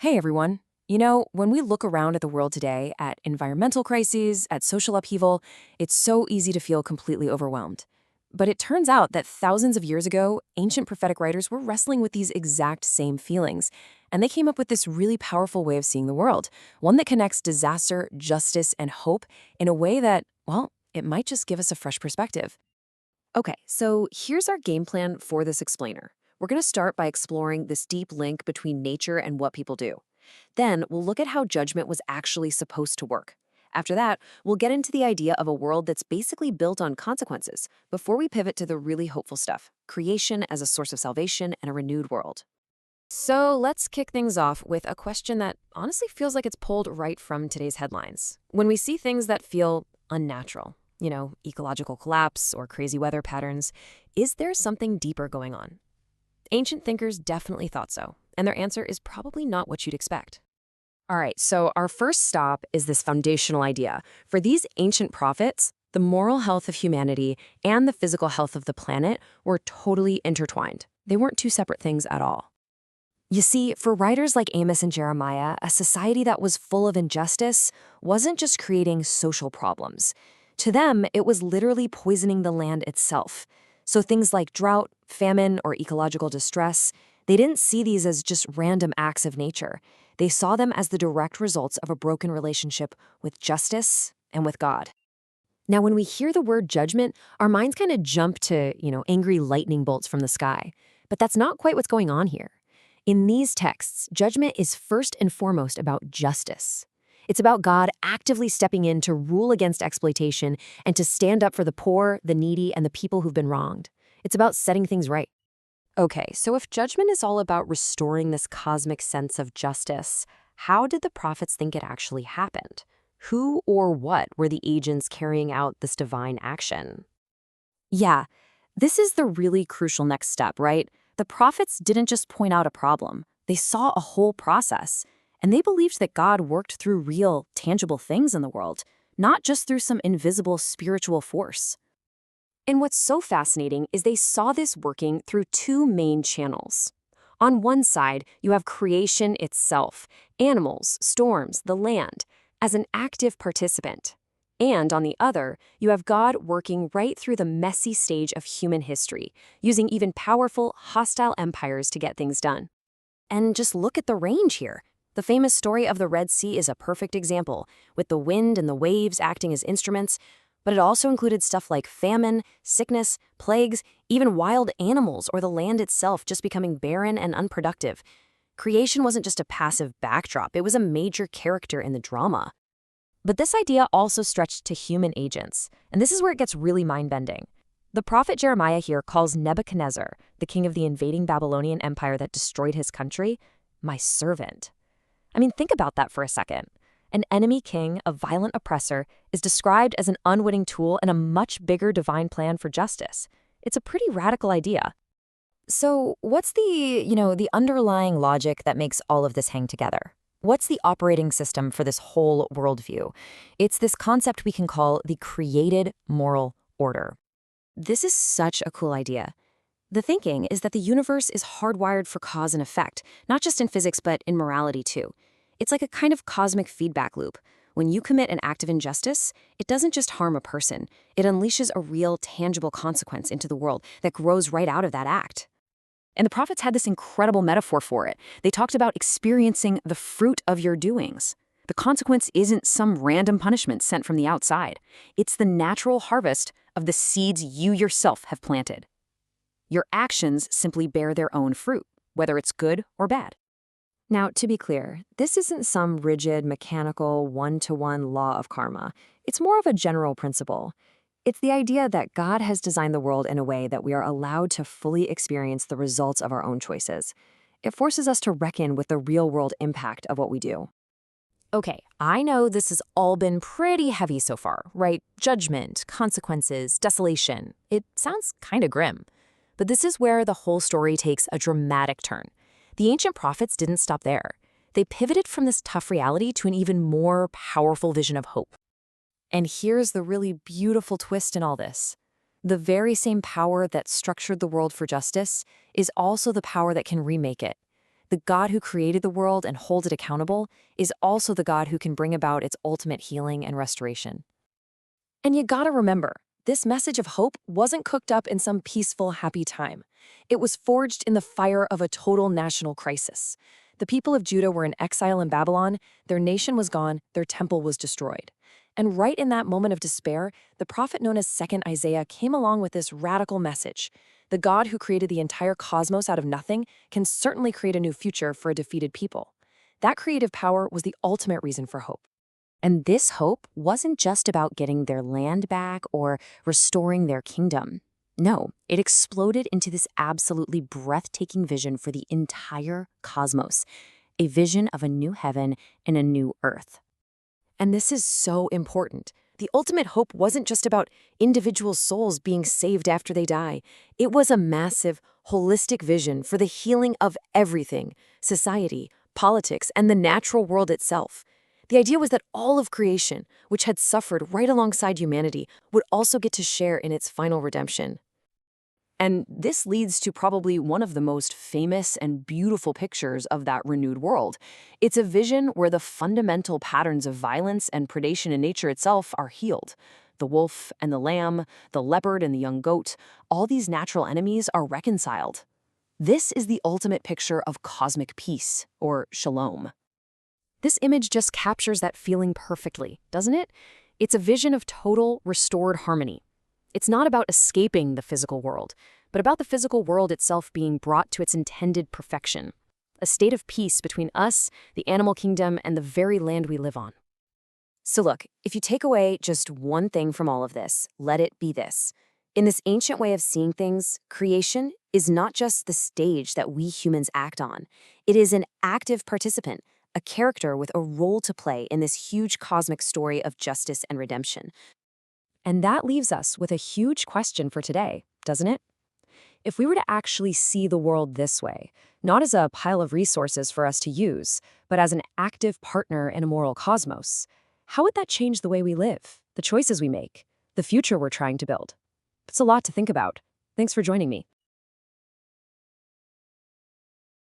Hey everyone. When we look around at the world today, at environmental crises, at social upheaval, it's so easy to feel completely overwhelmed. But it turns out that thousands of years ago, ancient prophetic writers were wrestling with these exact same feelings. And they came up with this really powerful way of seeing the world, one that connects disaster, justice, and hope in a way that, well, it might just give us a fresh perspective. Okay, so here's our game plan for this explainer. We're going to start by exploring this deep link between nature and what people do. Then we'll look at how judgment was actually supposed to work. After that, we'll get into the idea of a world that's basically built on consequences before we pivot to the really hopeful stuff, creation as a source of salvation and a renewed world. So let's kick things off with a question that honestly feels like it's pulled right from today's headlines. When we see things that feel unnatural, ecological collapse or crazy weather patterns, is there something deeper going on? Ancient thinkers definitely thought so, and their answer is probably not what you'd expect. All right, so our first stop is this foundational idea. For these ancient prophets, the moral health of humanity and the physical health of the planet were totally intertwined. They weren't two separate things at all. You see, for writers like Amos and Jeremiah, a society that was full of injustice wasn't just creating social problems. To them, it was literally poisoning the land itself. So things like drought, famine, or ecological distress, they didn't see these as just random acts of nature. They saw them as the direct results of a broken relationship with justice and with God. Now, when we hear the word judgment, our minds kind of jump to, angry lightning bolts from the sky. But that's not quite what's going on here. In these texts, judgment is first and foremost about justice. It's about God actively stepping in to rule against exploitation and to stand up for the poor, the needy, and the people who've been wronged. It's about setting things right. Okay, so if judgment is all about restoring this cosmic sense of justice, how did the prophets think it actually happened? Who or what were the agents carrying out this divine action? Yeah, this is the really crucial next step, right? The prophets didn't just point out a problem. They saw a whole process. And they believed that God worked through real, tangible things in the world, not just through some invisible spiritual force. And what's so fascinating is they saw this working through two main channels. On one side, you have creation itself, animals, storms, the land, as an active participant. And on the other, you have God working right through the messy stage of human history, using even powerful, hostile empires to get things done. And just look at the range here. The famous story of the Red Sea is a perfect example, with the wind and the waves acting as instruments, but it also included stuff like famine, sickness, plagues, even wild animals or the land itself just becoming barren and unproductive. Creation wasn't just a passive backdrop, it was a major character in the drama. But this idea also stretched to human agents, and this is where it gets really mind-bending. The prophet Jeremiah here calls Nebuchadnezzar, the king of the invading Babylonian empire that destroyed his country, my servant. I mean, think about that for a second. An enemy king, a violent oppressor, is described as an unwitting tool in a much bigger divine plan for justice. It's a pretty radical idea. So what's the underlying logic that makes all of this hang together? What's the operating system for this whole worldview? It's this concept we can call the created moral order. This is such a cool idea. The thinking is that the universe is hardwired for cause and effect, not just in physics, but in morality too. It's like a kind of cosmic feedback loop. When you commit an act of injustice, it doesn't just harm a person. It unleashes a real, tangible consequence into the world that grows right out of that act. And the prophets had this incredible metaphor for it. They talked about experiencing the fruit of your doings. The consequence isn't some random punishment sent from the outside. It's the natural harvest of the seeds you yourself have planted. Your actions simply bear their own fruit, whether it's good or bad. Now, to be clear, this isn't some rigid, mechanical, one-to-one law of karma. It's more of a general principle. It's the idea that God has designed the world in a way that we are allowed to fully experience the results of our own choices. It forces us to reckon with the real-world impact of what we do. Okay, I know this has all been pretty heavy so far, right? Judgment, consequences, desolation. It sounds kind of grim. But this is where the whole story takes a dramatic turn. The ancient prophets didn't stop there. They pivoted from this tough reality to an even more powerful vision of hope. And here's the really beautiful twist in all this. The very same power that structured the world for justice is also the power that can remake it. The God who created the world and holds it accountable is also the God who can bring about its ultimate healing and restoration. And you gotta remember, this message of hope wasn't cooked up in some peaceful, happy time. It was forged in the fire of a total national crisis. The people of Judah were in exile in Babylon, their nation was gone, their temple was destroyed. And right in that moment of despair, the prophet known as 2nd Isaiah came along with this radical message. The God who created the entire cosmos out of nothing can certainly create a new future for a defeated people. That creative power was the ultimate reason for hope. And this hope wasn't just about getting their land back or restoring their kingdom. No, it exploded into this absolutely breathtaking vision for the entire cosmos, a vision of a new heaven and a new earth. And this is so important. The ultimate hope wasn't just about individual souls being saved after they die. It was a massive, holistic vision for the healing of everything: society, politics, and the natural world itself. The idea was that all of creation, which had suffered right alongside humanity, would also get to share in its final redemption. And this leads to probably one of the most famous and beautiful pictures of that renewed world. It's a vision where the fundamental patterns of violence and predation in nature itself are healed. The wolf and the lamb, the leopard and the young goat, all these natural enemies are reconciled. This is the ultimate picture of cosmic peace, or shalom. This image just captures that feeling perfectly, doesn't it? It's a vision of total, restored harmony. It's not about escaping the physical world, but about the physical world itself being brought to its intended perfection, a state of peace between us, the animal kingdom, and the very land we live on. So look, if you take away just one thing from all of this, let it be this. In this ancient way of seeing things, creation is not just the stage that we humans act on. It is an active participant, a character with a role to play in this huge cosmic story of justice and redemption. And that leaves us with a huge question for today, doesn't it? If we were to actually see the world this way, not as a pile of resources for us to use, but as an active partner in a moral cosmos, how would that change the way we live, the choices we make, the future we're trying to build? It's a lot to think about. Thanks for joining me.